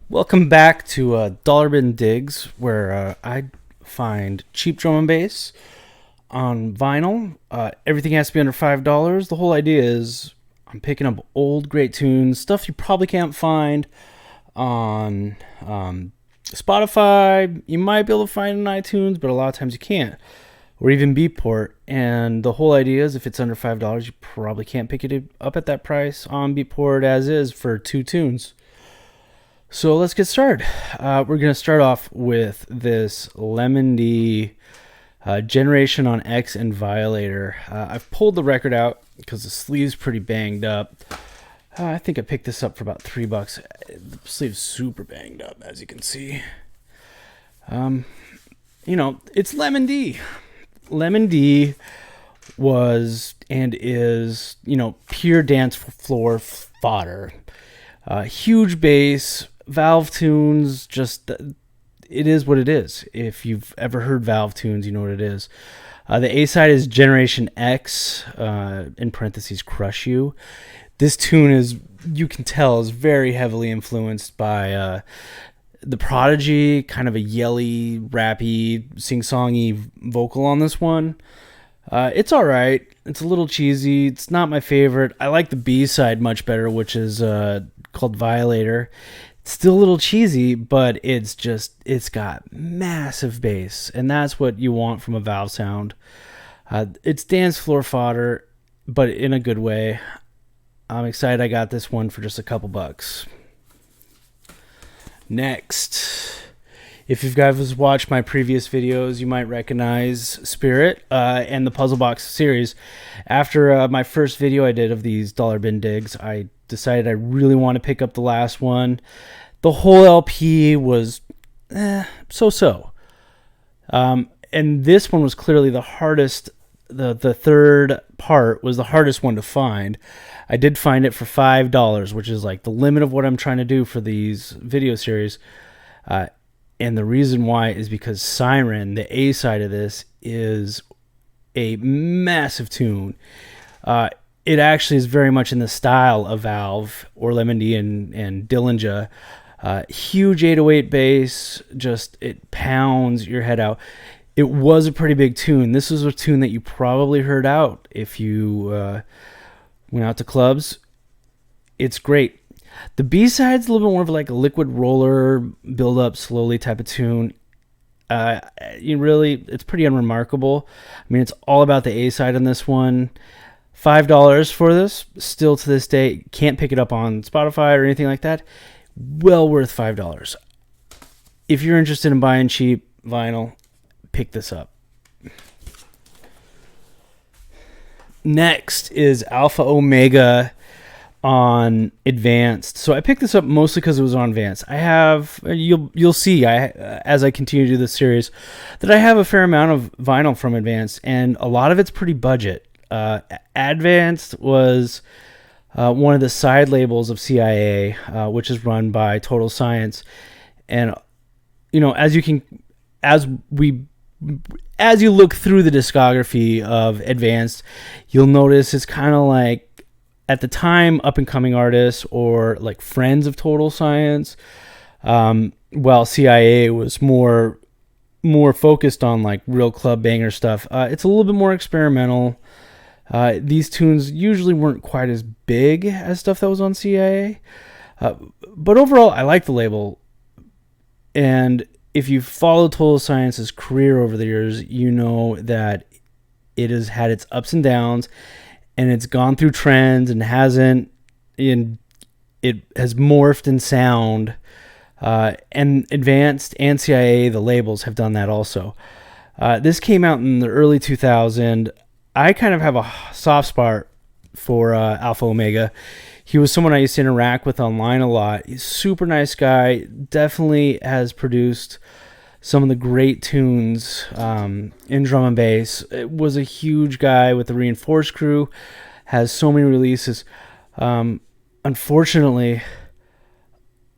Welcome back to Dollar Bin Digs, where I find cheap drum and bass on vinyl. Everything has to be under $5. The whole idea is I'm picking up old great tunes, stuff you probably can't find on Spotify. You might be able to find on iTunes, but a lot of times you can't, or even Beatport. And the whole idea is if it's under $5, you probably can't pick it up at that price on Beatport as is for two tunes. So let's get started. We're going to start off with this Lemon D Generation on X and Violator. I've pulled the record out because the sleeve's pretty banged up. I think I picked this up for about $3. The sleeve's super banged up, as you can see. It's Lemon D. Lemon D was and is, pure dance floor fodder. Huge bass, Valve tunes, just it is what it is. If you've ever heard Valve tunes, you know what it is. The A side is Generation X, in parentheses, Crush You. This tune is, you can tell, is very heavily influenced by the Prodigy, kind of a yelly, rappy, sing-songy vocal on this one. It's all right. It's a little cheesy. It's not my favorite. I like the B side much better, which is called Violator. It's still a little cheesy, but it's got massive bass, and that's what you want from a Valve sound. It's dance floor fodder, but in a good way. I'm excited I got this one for just a couple bucks. Next, if you guys watched my previous videos, you might recognize Spirit and the Puzzle Box series. After my first video I did of these Dollar Bin Digs, I decided I really want to pick up the last one. The whole LP was so-so. And this one was clearly the hardest. The third part was the hardest one to find. I did find it for $5, which is like the limit of what I'm trying to do for these video series. And the reason why is because Siren, the A side of this, is a massive tune. It actually is very much in the style of Valve or Lemon D and Dillinger. Huge 808 bass, just it pounds your head out. It was a pretty big tune. This was a tune that you probably heard out if you went out to clubs. It's great. The B-side's a little bit more of like a liquid roller, build up slowly type of tune. It's pretty unremarkable. I mean, it's all about the A-side on this one. $5 for this. Still to this day, can't pick it up on Spotify or anything like that. Well worth $5. If you're interested in buying cheap vinyl, pick this up. Next is Alpha Omega on Advanced. So I picked this up mostly because it was on Advanced. You'll see as I continue to do this series that I have a fair amount of vinyl from Advanced, and a lot of it's pretty budget. Advanced was one of the side labels of CIA, which is run by Total Science, and as you look through the discography of Advanced, you'll notice it's kind of like, at the time, up-and-coming artists or like friends of Total Science, while CIA was more focused on like real club banger stuff. It's a little bit more experimental. These tunes usually weren't quite as big as stuff that was on CIA, but overall, I like the label. And if you've followed Total Science's career over the years, you know that it has had its ups and downs, and it's gone through trends and it has morphed in sound. And Advanced and CIA, the labels, have done that also. This came out in the early 2000s. I kind of have a soft spot for Alpha Omega. He was someone I used to interact with online a lot. He's a super nice guy. Definitely has produced some of the great tunes in drum and bass. It was a huge guy with the Reinforced crew. Has so many releases. Unfortunately,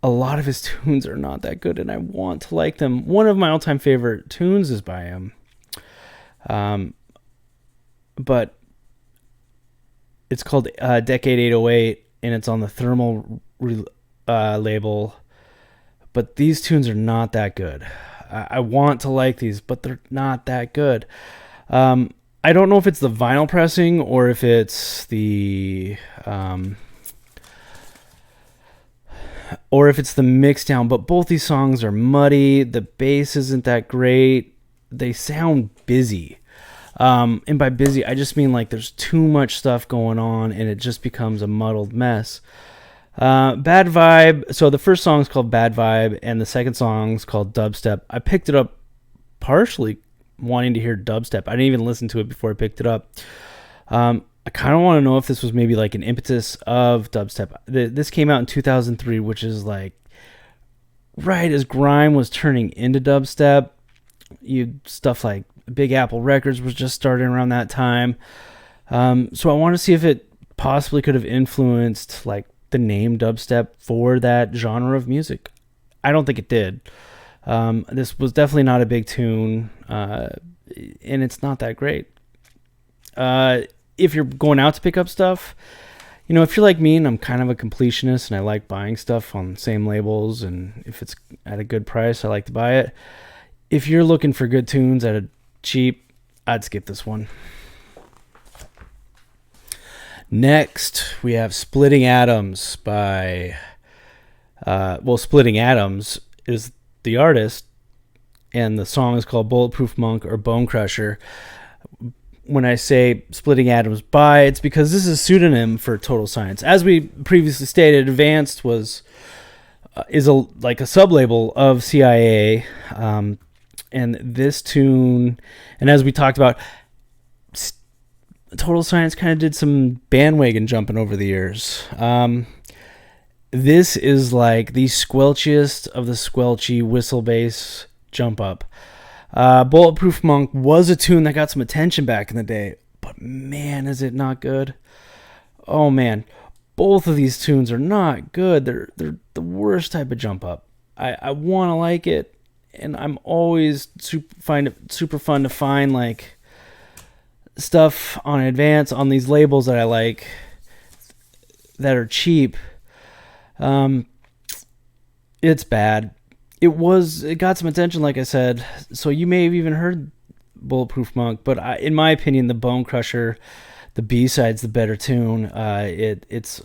a lot of his tunes are not that good, and I want to like them. One of my all-time favorite tunes is by him. But it's called Decade 808, and it's on the Thermal label. but these tunes are not that good. I want to like these, but they're not that good. I don't know if it's the vinyl pressing or if it's the mix down, but both these songs are muddy. The bass isn't that great. They sound busy. And by busy, I just mean like there's too much stuff going on and it just becomes a muddled mess. Bad Vibe. So the first song is called Bad Vibe and the second song is called Dubstep. I picked it up partially wanting to hear dubstep. I didn't even listen to it before I picked it up. I kind of want to know if this was maybe like an impetus of dubstep. This came out in 2003, which is like right as grime was turning into dubstep. Stuff like Big Apple Records was just starting around that time. So I want to see if it possibly could have influenced like the name dubstep for that genre of music. I don't think it did. This was definitely not a big tune, and it's not that great. If you're going out to pick up stuff, if you're like me and I'm kind of a completionist and I like buying stuff on the same labels, and if it's at a good price, I like to buy it. If you're looking for good tunes at a cheap, I'd skip this one. Next, we have Splitting Atoms by... Splitting Atoms is the artist, and the song is called Bulletproof Monk or Bone Crusher. When I say Splitting Atoms by, it's because this is a pseudonym for Total Science. As we previously stated, Advanced is a sub-label of CIA, and this tune, and as we talked about, Total Science kind of did some bandwagon jumping over the years. This is like the squelchiest of the squelchy whistle bass jump up. Bulletproof Monk was a tune that got some attention back in the day, but man, is it not good. Oh man, both of these tunes are not good. They're the worst type of jump up. I want to like it, and I'm always find it super fun to find like stuff on Advance on these labels that I like that are cheap. It's bad. It got some attention, like I said, so you may have even heard Bulletproof Monk, but in my opinion, the Bone Crusher, the B-side's the better tune. It's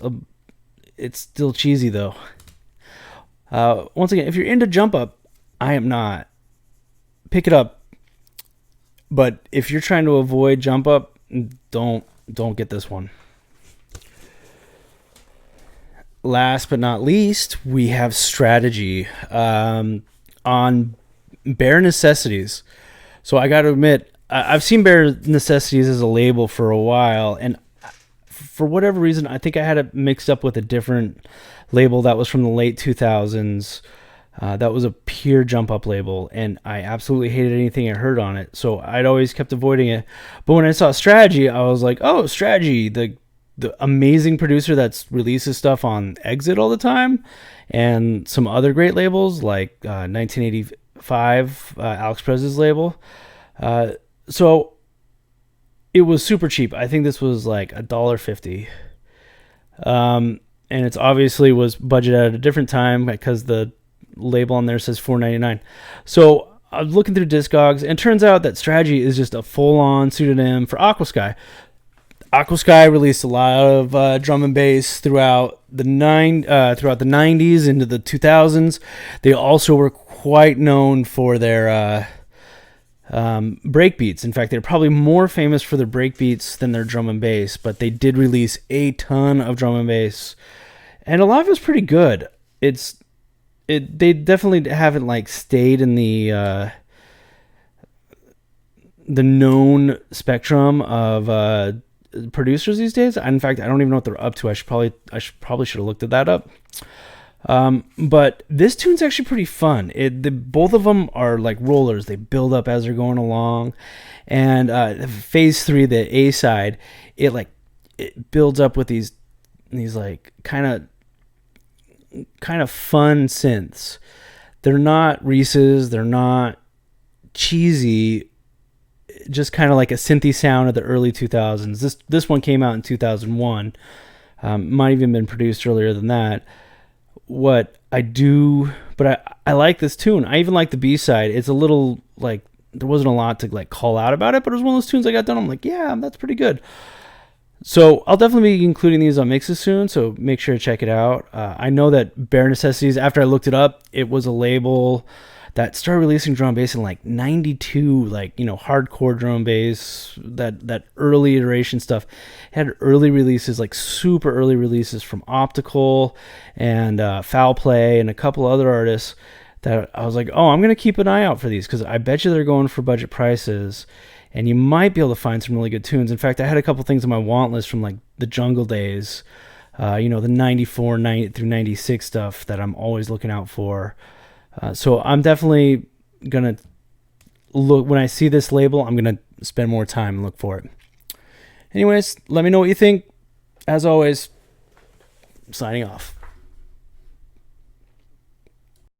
still cheesy though. Once again, if you're into jump up, I am not. Pick it up. But if you're trying to avoid jump up, don't get this one. Last but not least, we have Stratgy on Bare Necessities. So I got to admit, I've seen Bare Necessities as a label for a while, and for whatever reason, I think I had it mixed up with a different label that was from the late 2000s. That was a pure jump up label, and I absolutely hated anything I heard on it, so I'd always kept avoiding it. But when I saw Stratgy, I was like, oh, Stratgy, the amazing producer that releases stuff on Exit all the time, and some other great labels like 1985, Alex Prez's label. So it was super cheap. I think this was like $1.50. And it's obviously was budgeted at a different time because the label on there says $4.99. So I was looking through Discogs, and it turns out that Stratgy is just a full-on pseudonym for Aquasky. Aquasky released a lot of drum and bass throughout the 90s into the 2000s. They also were quite known for their breakbeats. In fact, they're probably more famous for their breakbeats than their drum and bass, but they did release a ton of drum and bass, and a lot of it's pretty good. They definitely haven't like stayed in the known spectrum of producers these days. In fact, I don't even know what they're up to. I should have looked at that up. But this tune's actually pretty fun. Both of them are like rollers. They build up as they're going along. And phase 3, the A side, it builds up with these like kind of fun synths. They're not Reese's. They're not cheesy. Just kind of like a synthy sound of the early 2000s. This one came out in 2001. Might even been produced earlier than that. what I do, but I like this tune. I even like the B-side. It's a little like, there wasn't a lot to like call out about it, but it was one of those tunes I got done. I'm like, yeah, that's pretty good. So I'll definitely be including these on mixes soon, so make sure to check it out. I know that Bare Necessities, after I looked it up, it was a label that started releasing drum bass in like 92, like, you know, hardcore drum bass, that early iteration stuff. It had early releases, like super early releases from Optical and Foul Play and a couple other artists that I was like, oh, I'm going to keep an eye out for these because I bet you they're going for budget prices. And you might be able to find some really good tunes. In fact, I had a couple things on my want list from like the Jungle days, you know, the 94 90 through 96 stuff that I'm always looking out for. So I'm definitely going to look, when I see this label, I'm going to spend more time and look for it. Anyways, let me know what you think. As always, signing off.